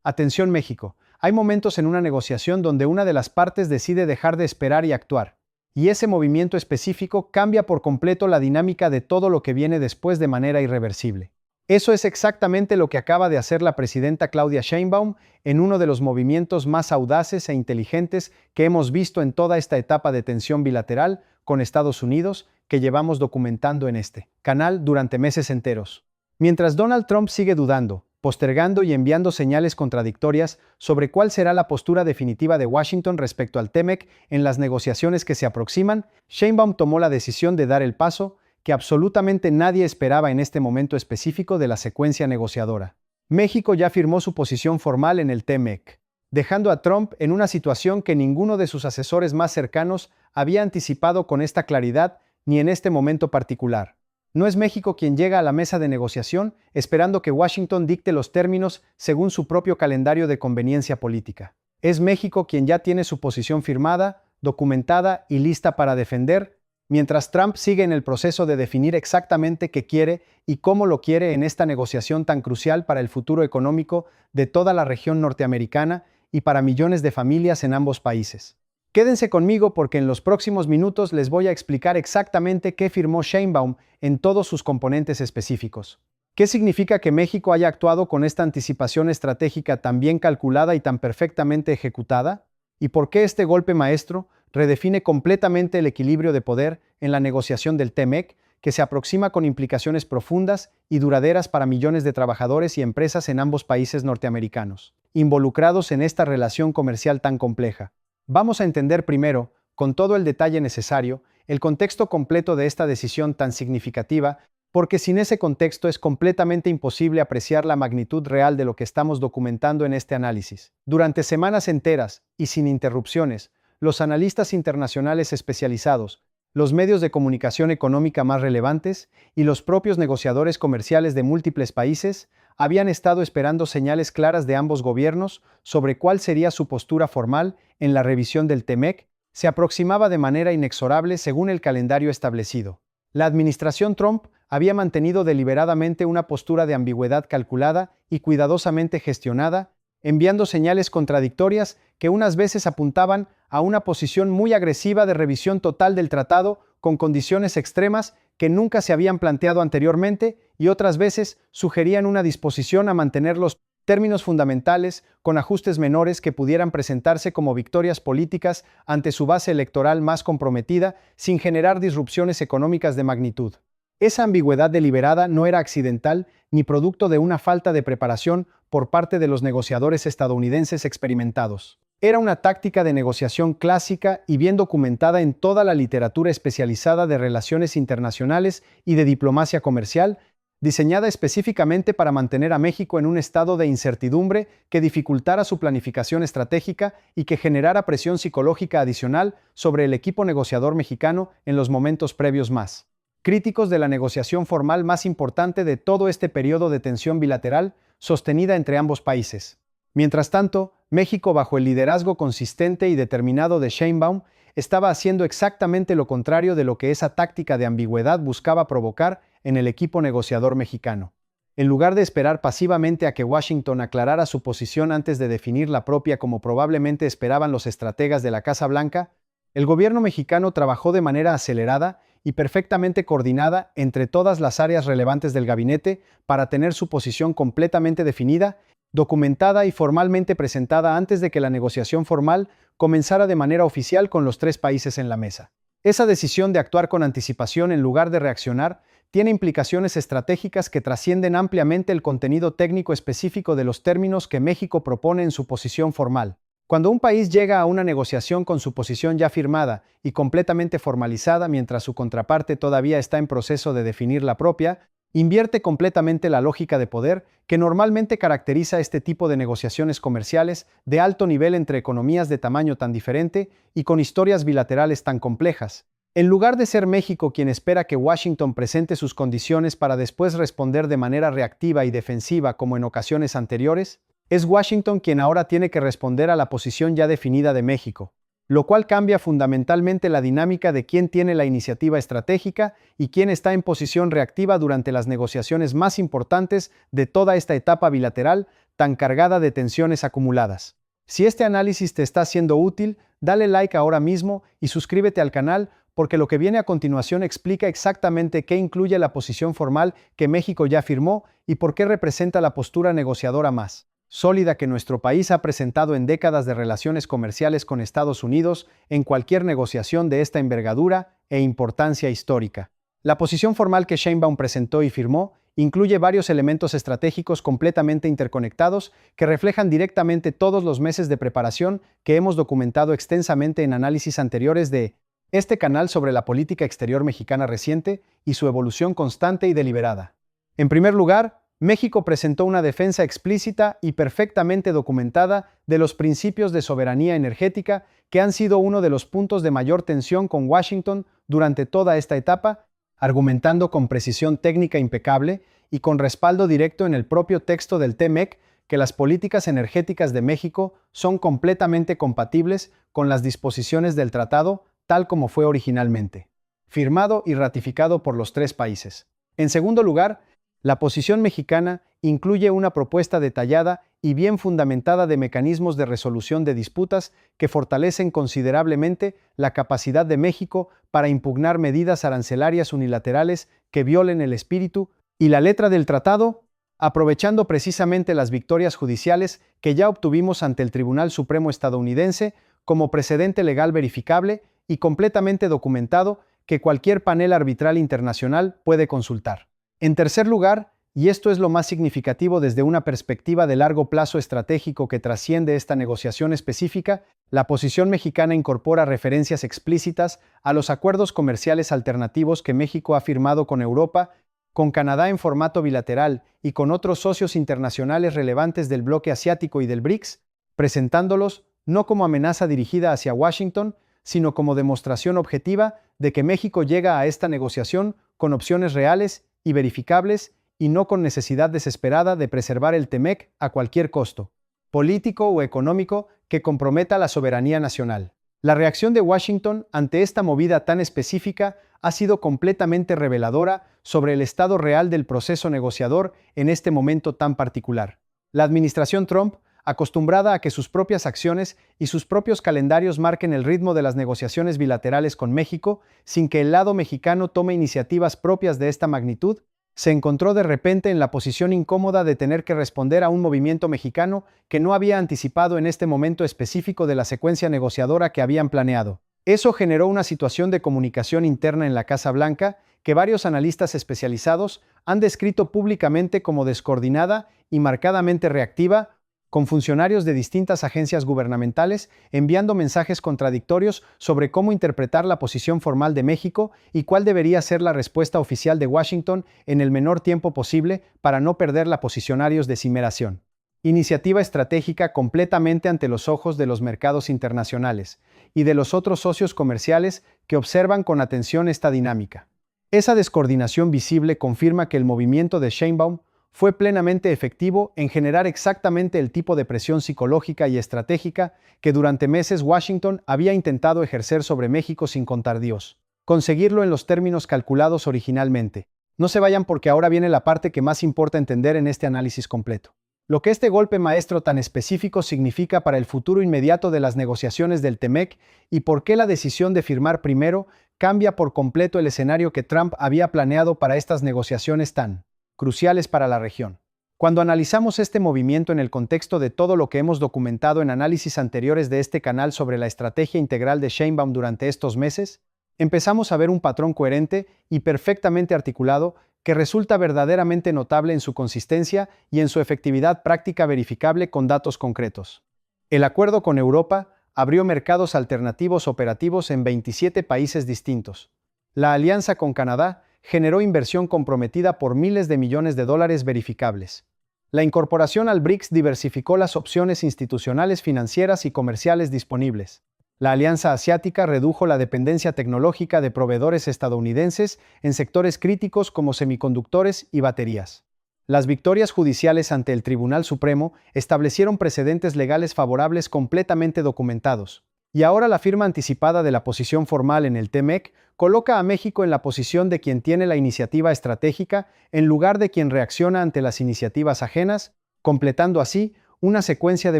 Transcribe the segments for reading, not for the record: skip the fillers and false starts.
Atención México, hay momentos en una negociación donde una de las partes decide dejar de esperar y actuar, y ese movimiento específico cambia por completo la dinámica de todo lo que viene después de manera irreversible. Eso es exactamente lo que acaba de hacer la presidenta Claudia Sheinbaum en uno de los movimientos más audaces e inteligentes que hemos visto en toda esta etapa de tensión bilateral con Estados Unidos que llevamos documentando en este canal durante meses enteros. Mientras Donald Trump sigue dudando, postergando y enviando señales contradictorias sobre cuál será la postura definitiva de Washington respecto al TEMEC en las negociaciones que se aproximan, Sheinbaum tomó la decisión de dar el paso que absolutamente nadie esperaba en este momento específico de la secuencia negociadora. México ya firmó su posición formal en el TEMEC, dejando a Trump en una situación que ninguno de sus asesores más cercanos había anticipado con esta claridad ni en este momento particular. No es México quien llega a la mesa de negociación esperando que Washington dicte los términos según su propio calendario de conveniencia política. Es México quien ya tiene su posición firmada, documentada y lista para defender, mientras Trump sigue en el proceso de definir exactamente qué quiere y cómo lo quiere en esta negociación tan crucial para el futuro económico de toda la región norteamericana y para millones de familias en ambos países. Quédense conmigo porque en los próximos minutos les voy a explicar exactamente qué firmó Sheinbaum en todos sus componentes específicos. ¿Qué significa que México haya actuado con esta anticipación estratégica tan bien calculada y tan perfectamente ejecutada? ¿Y por qué este golpe maestro redefine completamente el equilibrio de poder en la negociación del TEMEC, que se aproxima con implicaciones profundas y duraderas para millones de trabajadores y empresas en ambos países norteamericanos, involucrados en esta relación comercial tan compleja? Vamos a entender primero, con todo el detalle necesario, el contexto completo de esta decisión tan significativa, porque sin ese contexto es completamente imposible apreciar la magnitud real de lo que estamos documentando en este análisis. Durante semanas enteras, y sin interrupciones, los analistas internacionales especializados, los medios de comunicación económica más relevantes y los propios negociadores comerciales de múltiples países habían estado esperando señales claras de ambos gobiernos sobre cuál sería su postura formal en la revisión del TEMEC. Se aproximaba de manera inexorable según el calendario establecido. La administración Trump había mantenido deliberadamente una postura de ambigüedad calculada y cuidadosamente gestionada, enviando señales contradictorias que unas veces apuntaban a una posición muy agresiva de revisión total del tratado con condiciones extremas que nunca se habían planteado anteriormente y otras veces sugerían una disposición a mantener los términos fundamentales con ajustes menores que pudieran presentarse como victorias políticas ante su base electoral más comprometida sin generar disrupciones económicas de magnitud. Esa ambigüedad deliberada no era accidental ni producto de una falta de preparación por parte de los negociadores estadounidenses experimentados. Era una táctica de negociación clásica y bien documentada en toda la literatura especializada de relaciones internacionales y de diplomacia comercial, diseñada específicamente para mantener a México en un estado de incertidumbre que dificultara su planificación estratégica y que generara presión psicológica adicional sobre el equipo negociador mexicano en los momentos previos más críticos de la negociación formal más importante de todo este periodo de tensión bilateral sostenida entre ambos países. Mientras tanto, México, bajo el liderazgo consistente y determinado de Sheinbaum, estaba haciendo exactamente lo contrario de lo que esa táctica de ambigüedad buscaba provocar en el equipo negociador mexicano. En lugar de esperar pasivamente a que Washington aclarara su posición antes de definir la propia como probablemente esperaban los estrategas de la Casa Blanca, el gobierno mexicano trabajó de manera acelerada y perfectamente coordinada entre todas las áreas relevantes del gabinete para tener su posición completamente definida, documentada y formalmente presentada antes de que la negociación formal comenzara de manera oficial con los tres países en la mesa. Esa decisión de actuar con anticipación en lugar de reaccionar tiene implicaciones estratégicas que trascienden ampliamente el contenido técnico específico de los términos que México propone en su posición formal. Cuando un país llega a una negociación con su posición ya firmada y completamente formalizada mientras su contraparte todavía está en proceso de definir la propia, invierte completamente la lógica de poder que normalmente caracteriza este tipo de negociaciones comerciales de alto nivel entre economías de tamaño tan diferente y con historias bilaterales tan complejas. En lugar de ser México quien espera que Washington presente sus condiciones para después responder de manera reactiva y defensiva como en ocasiones anteriores, es Washington quien ahora tiene que responder a la posición ya definida de México, lo cual cambia fundamentalmente la dinámica de quién tiene la iniciativa estratégica y quién está en posición reactiva durante las negociaciones más importantes de toda esta etapa bilateral tan cargada de tensiones acumuladas. Si este análisis te está siendo útil, dale like ahora mismo y suscríbete al canal porque lo que viene a continuación explica exactamente qué incluye la posición formal que México ya firmó y por qué representa la postura negociadora más sólida que nuestro país ha presentado en décadas de relaciones comerciales con Estados Unidos en cualquier negociación de esta envergadura e importancia histórica. La posición formal que Sheinbaum presentó y firmó incluye varios elementos estratégicos completamente interconectados que reflejan directamente todos los meses de preparación que hemos documentado extensamente en análisis anteriores de este canal sobre la política exterior mexicana reciente y su evolución constante y deliberada. En primer lugar, México presentó una defensa explícita y perfectamente documentada de los principios de soberanía energética que han sido uno de los puntos de mayor tensión con Washington durante toda esta etapa, argumentando con precisión técnica impecable y con respaldo directo en el propio texto del TMEC que las políticas energéticas de México son completamente compatibles con las disposiciones del tratado tal como fue originalmente firmado y ratificado por los tres países. En segundo lugar, la posición mexicana incluye una propuesta detallada y bien fundamentada de mecanismos de resolución de disputas que fortalecen considerablemente la capacidad de México para impugnar medidas arancelarias unilaterales que violen el espíritu y la letra del tratado, aprovechando precisamente las victorias judiciales que ya obtuvimos ante el Tribunal Supremo estadounidense como precedente legal verificable y completamente documentado que cualquier panel arbitral internacional puede consultar. En tercer lugar, y esto es lo más significativo desde una perspectiva de largo plazo estratégico que trasciende esta negociación específica, la posición mexicana incorpora referencias explícitas a los acuerdos comerciales alternativos que México ha firmado con Europa, con Canadá en formato bilateral y con otros socios internacionales relevantes del bloque asiático y del BRICS, presentándolos no como amenaza dirigida hacia Washington, sino como demostración objetiva de que México llega a esta negociación con opciones reales y verificables y no con necesidad desesperada de preservar el TMEC a cualquier costo, político o económico que comprometa la soberanía nacional. La reacción de Washington ante esta movida tan específica ha sido completamente reveladora sobre el estado real del proceso negociador en este momento tan particular. La administración Trump, acostumbrada a que sus propias acciones y sus propios calendarios marquen el ritmo de las negociaciones bilaterales con México, sin que el lado mexicano tome iniciativas propias de esta magnitud, se encontró de repente en la posición incómoda de tener que responder a un movimiento mexicano que no había anticipado en este momento específico de la secuencia negociadora que habían planeado. Eso generó una situación de comunicación interna en la Casa Blanca que varios analistas especializados han descrito públicamente como descoordinada y marcadamente reactiva, con funcionarios de distintas agencias gubernamentales enviando mensajes contradictorios sobre cómo interpretar la posición formal de México y cuál debería ser la respuesta oficial de Washington en el menor tiempo posible para no perder la posicionarios de simeración. Iniciativa estratégica completamente ante los ojos de los mercados internacionales y de los otros socios comerciales que observan con atención esta dinámica. Esa descoordinación visible confirma que el movimiento de Sheinbaum fue plenamente efectivo en generar exactamente el tipo de presión psicológica y estratégica que durante meses Washington había intentado ejercer sobre México sin contar Dios. Conseguirlo en los términos calculados originalmente. No se vayan porque ahora viene la parte que más importa entender en este análisis completo. Lo que este golpe maestro tan específico significa para el futuro inmediato de las negociaciones del TMEC y por qué la decisión de firmar primero cambia por completo el escenario que Trump había planeado para estas negociaciones tan cruciales para la región. Cuando analizamos este movimiento en el contexto de todo lo que hemos documentado en análisis anteriores de este canal sobre la estrategia integral de Sheinbaum durante estos meses, empezamos a ver un patrón coherente y perfectamente articulado que resulta verdaderamente notable en su consistencia y en su efectividad práctica verificable con datos concretos. El acuerdo con Europa abrió mercados alternativos operativos en 27 países distintos. La alianza con Canadá generó inversión comprometida por miles de millones de dólares verificables. La incorporación al BRICS diversificó las opciones institucionales, financieras y comerciales disponibles. La Alianza Asiática redujo la dependencia tecnológica de proveedores estadounidenses en sectores críticos como semiconductores y baterías. Las victorias judiciales ante el Tribunal Supremo establecieron precedentes legales favorables completamente documentados. Y ahora la firma anticipada de la posición formal en el TMEC coloca a México en la posición de quien tiene la iniciativa estratégica en lugar de quien reacciona ante las iniciativas ajenas, completando así una secuencia de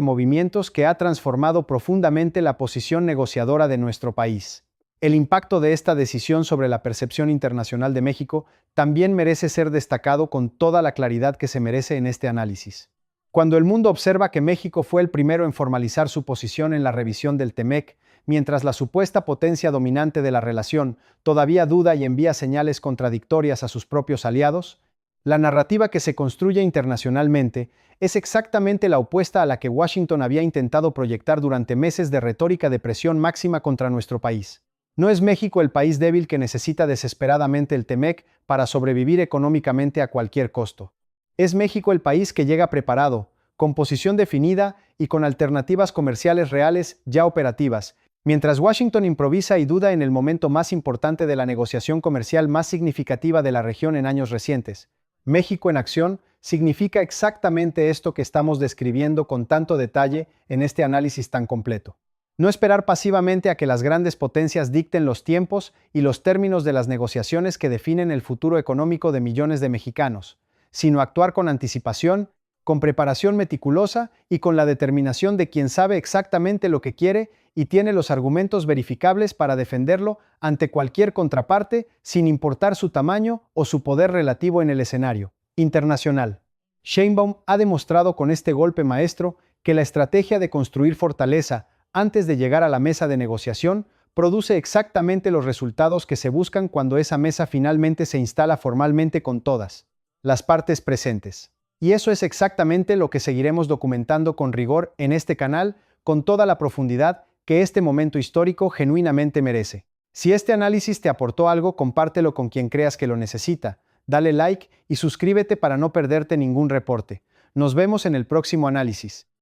movimientos que ha transformado profundamente la posición negociadora de nuestro país. El impacto de esta decisión sobre la percepción internacional de México también merece ser destacado con toda la claridad que se merece en este análisis. Cuando el mundo observa que México fue el primero en formalizar su posición en la revisión del TEMEC, mientras la supuesta potencia dominante de la relación todavía duda y envía señales contradictorias a sus propios aliados, la narrativa que se construye internacionalmente es exactamente la opuesta a la que Washington había intentado proyectar durante meses de retórica de presión máxima contra nuestro país. No es México el país débil que necesita desesperadamente el TEMEC para sobrevivir económicamente a cualquier costo. Es México el país que llega preparado, con posición definida y con alternativas comerciales reales ya operativas, mientras Washington improvisa y duda en el momento más importante de la negociación comercial más significativa de la región en años recientes. México en acción significa exactamente esto que estamos describiendo con tanto detalle en este análisis tan completo. No esperar pasivamente a que las grandes potencias dicten los tiempos y los términos de las negociaciones que definen el futuro económico de millones de mexicanos, sino actuar con anticipación, con preparación meticulosa y con la determinación de quien sabe exactamente lo que quiere y tiene los argumentos verificables para defenderlo ante cualquier contraparte, sin importar su tamaño o su poder relativo en el escenario internacional. Sheinbaum ha demostrado con este golpe maestro que la estrategia de construir fortaleza antes de llegar a la mesa de negociación produce exactamente los resultados que se buscan cuando esa mesa finalmente se instala formalmente con todas las partes presentes. Y eso es exactamente lo que seguiremos documentando con rigor en este canal, con toda la profundidad que este momento histórico genuinamente merece. Si este análisis te aportó algo, compártelo con quien creas que lo necesita. Dale like y suscríbete para no perderte ningún reporte. Nos vemos en el próximo análisis.